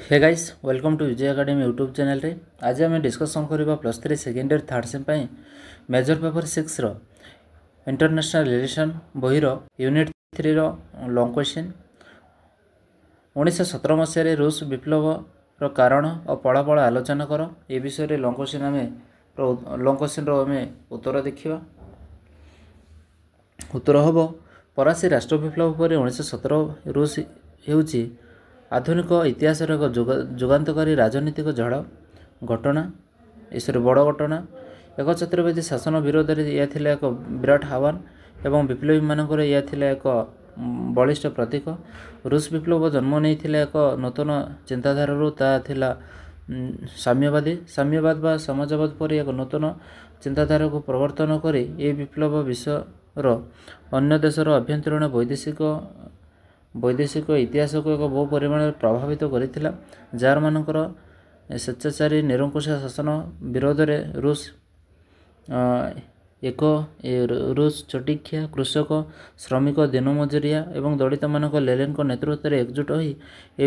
Hey guys welcome to Vijay academy YouTube channel रे आज आम डिस्कसन करवा +3 second year third sem major paper 6 रो इंटरनेशनल रिलेशन बही यूनिट 3 रो लॉन्ग क्वेश्चन 1917 मसीह रूस विप्लव रो कारण और फलाफल आलोचना कर ए विषय लॉन्ग क्वेश्चन आम उत्तर देखा। उत्तर हम फरासी राष्ट्र विप्लव पर 1917 रूस होउची आधुनिक इतिहास एक जुगान्तकारी राजनीतिक झड़ घटना इस बड़ घटना एकछत्रवादी शासन विरोध में यह थिला एक विराट आह्वान एवं विप्लवी मानकर यह थिला एक बलिष्ठ प्रतीक। रूस विप्लव जन्म नहीं एक नूतन चिंताधार थिला साम्यवाद बा समाजवाद पर एक नूतन चिंताधारा को प्रवर्तन कर विप्लव विश्वर अन्य देशर अभ्यंतरीण वैदेशिक इतिहास को एक बहु परिमाण प्रभावित करथिला। जार मानकर स्वेच्छाचारी निरंकुश शासन विरोध में रूस चटिखिया कृषक श्रमिक दिनमजुरिया एवं दलित मानक लेनिन नेतृत्व में एकजुट हो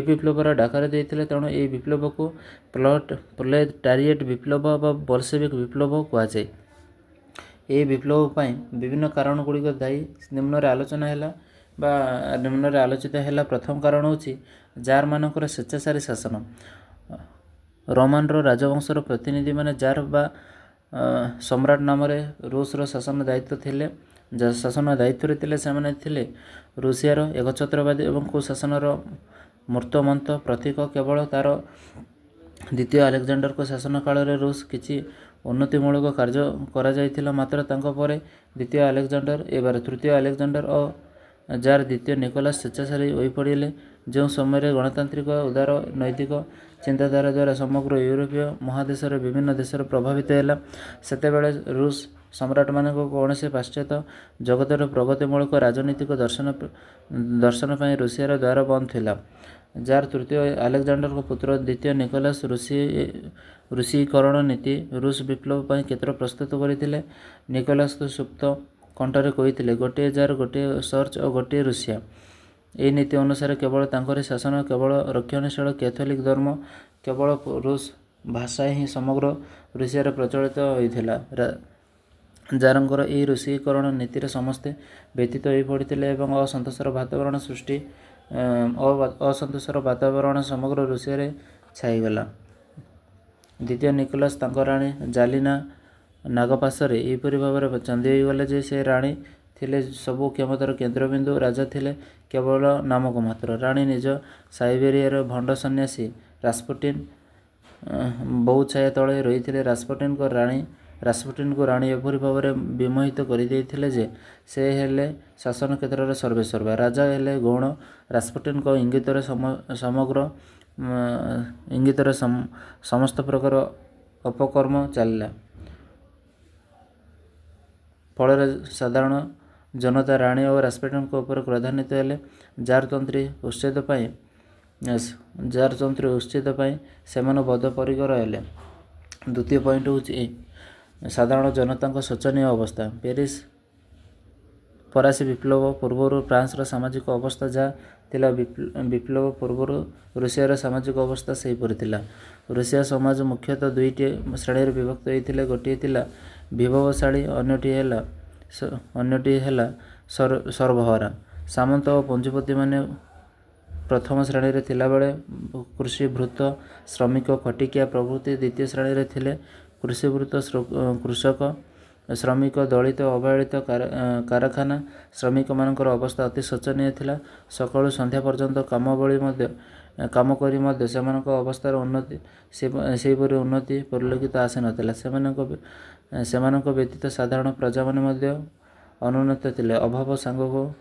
विप्लवर डाकर देते। तेणु ये विप्लव को प्रोलेटारिएट विप्लव व बोल्शेविक विप्लव कहुए। ये विप्लव पर विभिन्न कारण गुड़िक दायी निम्न आलोचना है बा निम्न आलोचित है। प्रथम कारण होची जार मानकर स्वेच्छाचारी शासन रोमान राजवंशर प्रतिनिधि माने जार बा सम्राट नाम रूस शासन दायित्व थिले शासन दायित्व थिले से थिले रूसियार एकछत्रवादी एवं कुशासनर मूर्तमंत प्रतीक। केवल तार द्वितीय अलेक्जेंडर को शासन काल में रूस किसी उन्नतिमूलक कार्य करा जायथिला। मात्र तांको परे द्वितीय अलेक्जेंडर एबार तृतीय अलेक्जेंडर और जार द्वितीय निकोलास स्वेच्छाचारी हो पड़े। जो समय गणतांत्रिक उदार नैतिक चिंताधारा द्वारा समग्र यूरोपीय महादेश विभिन्न देश प्रभावित है सेतेबेले रूस सम्राट मान कौन से पाश्चात्य जगतर प्रगतिमूलक राजनीतिक दर्शन पर रूसियार द्वार बंद थिला। जार तृतीय अलेक्जेंडर को पुत्र द्वितीय निकोलास रूसीकरण नीति रूस विप्लव पर क्षेत्र प्रस्तुत करते। निकोलास को सुप्त कंठरे कही गोटे जार गोटे सर्च और गोटे रूसिया। यही नीति अनुसार केवल तांकरी शासन केवल रक्षणशील कैथोलिक धर्म केवल रूस भाषा ही समग्र रूसिया प्रचलित होता। जारंकर यही रूसीकरण नीतिर समस्ते व्यतीत हो पड़ते और असंतोषर वातावरण सृष्टि असंतोषर वातावरण समग्र रूसिया छाईगला। द्वितीय निकोलास तांको राणी जालिना नागपाशरे यहपरी भाव में चंदी होगले जे से राणी थिले सबु क्षमतार केन्द्रबिंदु राजा थिले केवल नामक मात्र। राणी निज साइबेरियार भंड सन्यासी रास्पुटिन बहु छाया तले रही थे। रास्पुटिन को राणी एपरी भाव में विमोहित कर से हेले शासन क्षेत्र में सर्वेसर्वा राजा हेले गौण। रास्पुटिन को इंगितर समग्र इंगितर समस्त प्रकार अपकर्म चलला। फल साधारण जनता राणी और रास्पुटिन को ऊपर क्रोधान्वित हेले। जार तंत्री उच्छेद से बद्धपरिकर हेले। द्वितीय पॉइंट हूँ साधारण जनता शोचनीय अवस्था। पेरिस फरासी विप्लव पूर्व फ्रांस सामाजिक अवस्था जहाँ थिला विप्लव पूर्व रूसियार सामाजिक अवस्था से हीपरी थिला। रूसिया समाज मुख्यतः दुईटी श्रेणी विभक्त होते। गोटे थिला विभवशाली अन्यटी है सर्वहारा। सामंत और पुंजीपति माने प्रथम श्रेणी थिला बेले कृषि भृत श्रमिक खटिकिया प्रभृति द्वितीय श्रेणी थिले कृषिभृत कृषक श्रमिक दलित अवहेलित कारखाना श्रमिक मानकर अवस्था अति शोचनीय थिला। सकाळु संध्या पर्यंत काम करी मध्य सेमानक अवस्थार उन्नति सेहीपरि उन्नति परिलक्षित आसी नथिला। सेमानक व्यतीत साधारण प्रजा माने मध्य अनुन्नत थिले। अभाव सांगक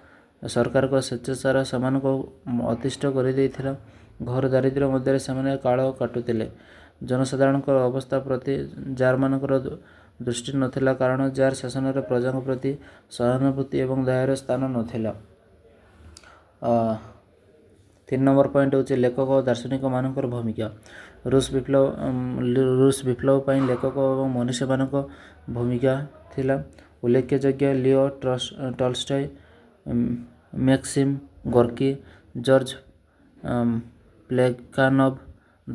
सरकार को स्वेच्छाचार सेमानक अतिष्ठ कर देइथिला। घर दारिद्र्य मध्य सेमाने काल काटुतिले। जनसाधारण अवस्था प्रति जार मानकर दृष्टि नथिला कारण जार शासन में प्रजा प्रति सहानुभूति एवं दयार स्थान नथिला। 3 नंबर पॉइंट हूँ लेखक और दार्शनिक मानकर भूमिका। रूस विप्लव पर लेखक और मनुष्य मानक भूमिका थिला उल्लेखयोग्य। Leo Tolstoy Maxim Gorky George Plekhanov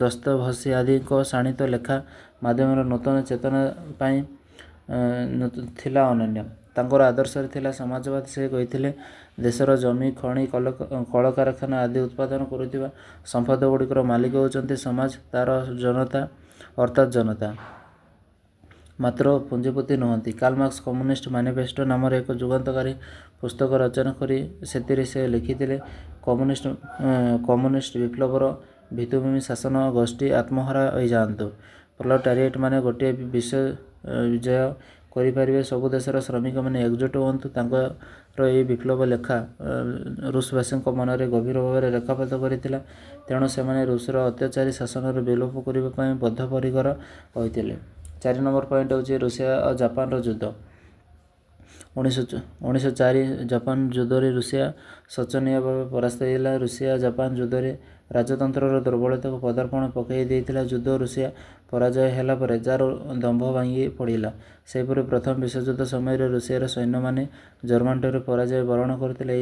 Dostoevsky ଆଦିଙ୍କ ଶାଣିତ ଲେଖା ମାଧ୍ୟମରେ ନୂତନ ଚେତନା ପାଇଁ ଥିଲା ଅନନ୍ୟ। ତାଙ୍କର ଆଦର୍ଶରେ ଥିଲା ସମାଜବାଦ। ସେ କହିଥିଲେ ଦେଶର ଜମି, ଖଣି, କଳକାରଖାନା ଆଦି ଉତ୍ପାଦନ କରୁଥିବା ସମ୍ପଦ ଗୁଡ଼ିକର ମାଲିକ ହେଉଛନ୍ତି ସମାଜ, ତାର ଜନତା ଅର୍ଥାତ୍ ଜନତା, ମାତ୍ର ପୁଞ୍ଜିପତି ନୁହନ୍ତି। କାର୍ଲ ମାର୍କ୍ସ କମ୍ୟୁନିଷ୍ଟ ମାନିଫେଷ୍ଟୋ ନାମରେ ଏକ ଯୁଗାନ୍ତକାରୀ ପୁସ୍ତକ ରଚନା କରି ସେଥିରେ ସେ ଲେଖିଥିଲେ କମ୍ୟୁନିଷ୍ଟ ବିପ୍ଳବର ଭିତ୍ତିଭୂମି ଶାସନ ଗୋଷ୍ଠୀ ଆତ୍ମହରା ହୋଇଯାଆନ୍ତୁ। ପ୍ରୋଲେଟାରିଏଟ୍ ମାନେ ଗୋଟିଏ ବିଜୟ କରିପାରିବେ। ସବୁ ଦେଶର ଶ୍ରମିକମାନେ ଏକଜୁଟ ହୁଅନ୍ତୁ। ତାଙ୍କର ଏହି ବିପ୍ଳବ ଲେଖା ରୁଷବାସୀଙ୍କ ମନରେ ଗଭୀର ଭାବରେ ରେଖାପାତ କରିଥିଲା। ତେଣୁ ସେମାନେ ରୁଷର ଅତ୍ୟାଚାରୀ ଶାସନର ବିଲୋପ କରିବା ପାଇଁ ବଦ୍ଧପରିକର ହୋଇଥିଲେ। 4 ନମ୍ବର ପଏଣ୍ଟ ହେଉଛି ରୁଷିଆ ଓ ଜାପାନର ଯୁଦ୍ଧ। 1904 ଜାପାନ ଯୁଦ୍ଧରେ ରୁଷିଆ ଶୋଚନୀୟ ଭାବେ ପରାସ୍ତ ହୋଇଥିଲା। ରୁଷିଆ ଜାପାନ ଯୁଦ୍ଧରେ ରାଜତନ୍ତ୍ରର ଦୁର୍ବଳତାକୁ ପଦାର୍ପଣ ପକାଇ ଦେଇଥିଲା। ଯୁଦ୍ଧ ରୁଷିଆ ପରାଜୟ ହେଲା ପରେ ଯାର ଦମ୍ଭ ଭାଙ୍ଗି ପଡ଼ିଲା। ସେହିପରି ପ୍ରଥମ ବିଶ୍ୱଯୁଦ୍ଧ ସମୟରେ ରୁଷିଆର ସୈନ୍ୟମାନେ ଜର୍ମାନଠାରୁ ପରାଜୟ ବରଣ କରିଥିଲେ।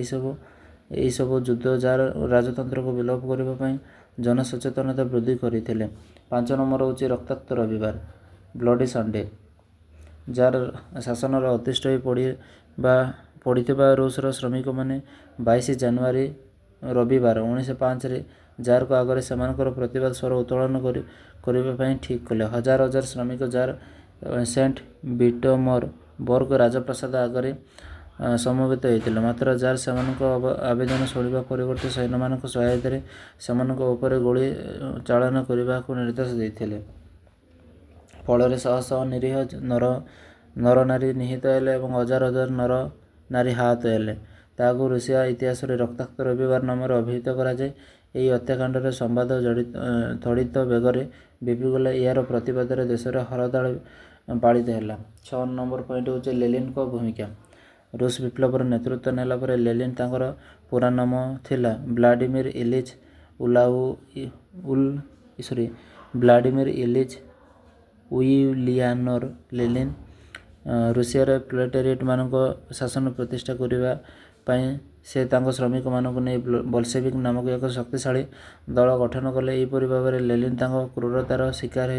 ଏହିସବୁ ଯୁଦ୍ଧ ଯାର ରାଜତନ୍ତ୍ରକୁ ବିଲୋପ କରିବା ପାଇଁ ଜନସଚେତନତା ବୃଦ୍ଧି କରିଥିଲେ। 5 ନମ୍ବର ହେଉଛି ରକ୍ତାକ୍ତ ରବିବାର, ବ୍ଲଡି ସଣ୍ଡେ। ଯାର ଶାସନର ଅତିଷ୍ଠ ହୋଇ ପଡ଼ିଥିବା ରୁଷର ଶ୍ରମିକମାନେ 22 ଜାନୁଆରୀ ରବିବାର 1905ରେ ଜାରଙ୍କ ଆଗରେ ସେମାନଙ୍କର ପ୍ରତିବାଦ ସ୍ୱର ଉତ୍ତୋଳନ କରିବା ପାଇଁ ଠିକ୍ କଲେ। ହଜାର ହଜାର ଶ୍ରମିକ ଜାର୍ ସେଣ୍ଟ ପିଟର୍ସବର୍ଗ ରାଜପ୍ରାସାଦ ଆଗରେ ସମବେତ ହୋଇଥିଲେ। ମାତ୍ର ଜାର୍ ସେମାନଙ୍କ ଆବେଦନ ଶୁଣିବା ପରିବର୍ତ୍ତେ ସୈନ୍ୟମାନଙ୍କ ସହାୟତାରେ ସେମାନଙ୍କ ଉପରେ ଗୁଳି ଚାଳନା କରିବାକୁ ନିର୍ଦ୍ଦେଶ ଦେଇଥିଲେ। ଫଳରେ ଶହ ଶହ ନିରୀହ ନରନାରୀ ନିହତ ହେଲେ ଏବଂ ହଜାର ହଜାର ନରନାରୀ ଆହତ ହେଲେ। ତାହାକୁ ରୁଷିଆ ଇତିହାସରେ ରକ୍ତାକ୍ତ ରବିବାର ନାମରେ ଅଭିହିତ କରାଯାଏ। ଏହି ହତ୍ୟାକାଣ୍ଡରେ ସମ୍ବାଦ ତ୍ୱରିତ ବେଗରେ ବ୍ୟାପିଗଲା। ଏହାର ପ୍ରତିବାଦରେ ଦେଶରେ ହରତାଳ ପାଳିତ ହେଲା। 6 ନମ୍ବର ପଏଣ୍ଟ ହେଉଛି ଲେନିନ୍ଙ୍କ ଭୂମିକା। ରୁଷ ବିପ୍ଳବର ନେତୃତ୍ୱ ନେଲା ପରେ ଲେନିନ୍, ତାଙ୍କର ପୁରା ନାମ ଥିଲା ଭ୍ଲାଦିମିର୍ ଇଲିଚ୍ ଉଲିୟାନୋଭ୍ ଲେନିନ୍, ରୁଷିଆରେ ପ୍ରୋଲେଟାରିଏଟ୍ମାନଙ୍କ ଶାସନ ପ୍ରତିଷ୍ଠା କରିବା ପାଇଁ ସେ ତାଙ୍କ ଶ୍ରମିକମାନଙ୍କୁ ନେଇ ବୋଲସେଭିକ୍ ନାମକ ଏକ ଶକ୍ତିଶାଳୀ ଦଳ ଗଠନ କଲେ। ଏହିପରି ଭାବରେ ଲେନିନ୍ ତାଙ୍କ କ୍ରୂରତାର ଶିକାର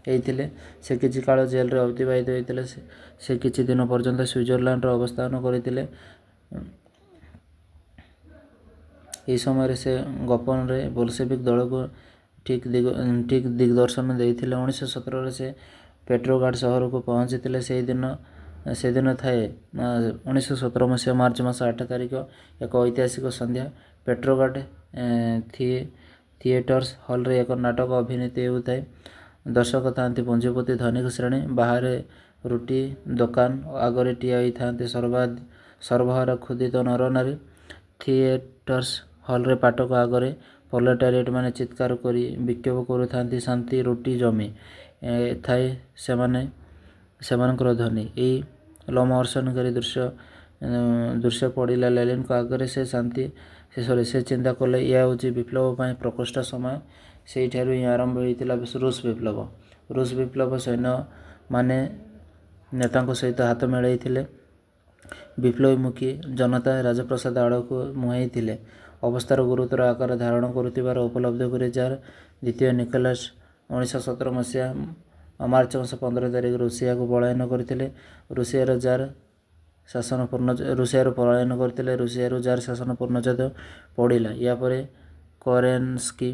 ହୋଇଥିଲେ। ସେ କିଛି କାଳ ଜେଲରେ ଅତିବାହିତ ହୋଇଥିଲେ। ସେ କିଛି ଦିନ ପର୍ଯ୍ୟନ୍ତ ସୁଇଜରଲ୍ୟାଣ୍ଡରେ ଅବସ୍ଥାନ କରିଥିଲେ। ଏହି ସମୟରେ ସେ ଗୋପନରେ ବୋଲସେଭିକ୍ ଦଳକୁ ଠିକ୍ ଦିଗଦର୍ଶନ ଦେଇଥିଲେ। 1917ରେ ସେ ପେଟ୍ରୋଗ୍ରାଡ୍ ସହରକୁ ପହଞ୍ଚିଥିଲେ। ସେଦିନ ଥାଏ 1917 ମସିହା ମାର୍ଚ୍ଚ ମାସ 8 ତାରିଖ, ଏକ ଐତିହାସିକ ସନ୍ଧ୍ୟା। ପେଟ୍ରୋଗ୍ରାଡ୍ ଥିଏଟର୍ସ ହଲ୍ରେ ଏକ ନାଟକ ଅଭିନୀତ ହେଉଥାଏ। ଦର୍ଶକ ଥାନ୍ତି ପୁଞ୍ଜିପତି ଧନିକ ଶ୍ରେଣୀ। ବାହାରେ ରୁଟି ଦୋକାନ ଆଗରେ ଠିଆ ହୋଇଥାନ୍ତି ସର୍ବହାର କ୍ଷୁଧିତ ନରନାରୀ। ଥିଏଟର୍ସ ହଲ୍ରେ ଫାଟକ ଆଗରେ ପ୍ରୋଲେଟାରିଏଟ୍ମାନେ ଚିତ୍କାର କରି ବିକ୍ଷୋଭ କରୁଥାନ୍ତି। ଶାନ୍ତି ରୁଟି ଜମି ଥାଏ ସେମାନଙ୍କର ଧ୍ୱନି। ଏହି ଲୋମହର୍ଷଣକାରୀ ଦୃଶ୍ୟ ପଡ଼ିଲା ଲେନିନ୍ଙ୍କ ଆଗରେ। ସେ ଚିନ୍ତା କଲେ, ଏହା ହେଉଛି ବିପ୍ଳବ ପାଇଁ ପ୍ରକୃଷ୍ଟ ସମୟ। ସେହିଠାରୁ ହିଁ ଆରମ୍ଭ ହୋଇଥିଲା ରୁଷ ବିପ୍ଳବ। ରୁଷ ବିପ୍ଳବ ସୈନ୍ୟମାନେ ନେତାଙ୍କ ସହିତ ହାତ ମିଳାଇଥିଲେ। ବିପ୍ଳବୀମୁଖୀ ଜନତା ରାଜପ୍ରାସାଦ ଆଡ଼କୁ ମୁହାଁଇଥିଲେ। ଅବସ୍ଥାର ଗୁରୁତର ଆକାର ଧାରଣ କରୁଥିବାର ଉପଲବ୍ଧି କରି ଜାର୍ ଦ୍ୱିତୀୟ ନିକୋଲାସ୍ 1917 ମସିହା ମାର୍ଚ୍ଚ ମାସ 15 ତାରିଖ ରୁଷିଆକୁ ପଳାୟନ କରିଥିଲେ। ରୁଷିଆରୁ ଜାର୍ ଶାସନ ପୂର୍ଣ୍ଣଚ୍ଛେଦ ପଡ଼ିଲା। ଏହାପରେ କେରେନ୍ସ୍କି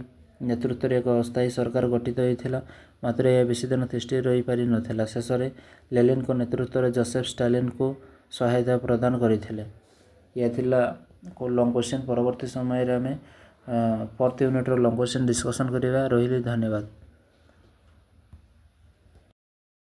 ନେତୃତ୍ୱରେ ଏକ ଅସ୍ଥାୟୀ ସରକାର ଗଠିତ ହୋଇଥିଲା। ମାତ୍ର ଏହା ବେଶୀଦିନ ତିଷ୍ଠି ରହିପାରିନଥିଲା। ଶେଷରେ ଲେନିନ୍ଙ୍କ ନେତୃତ୍ୱରେ ଜୋସେଫ୍ ଷ୍ଟାଲିନ୍ଙ୍କୁ ସହାୟତା ପ୍ରଦାନ କରିଥିଲେ। ଏହା ଥିଲା ଲଙ୍ଗ୍ କୋଶ୍ଚିନ୍। ପରବର୍ତ୍ତୀ ସମୟରେ ଆମେ 4th ୟୁନିଟ୍ର ଲଙ୍ଗ୍ କୋଶ୍ଚିନ୍ ଡିସ୍କସନ୍ କରିବା। ରହିଲି, ଧନ୍ୟବାଦ।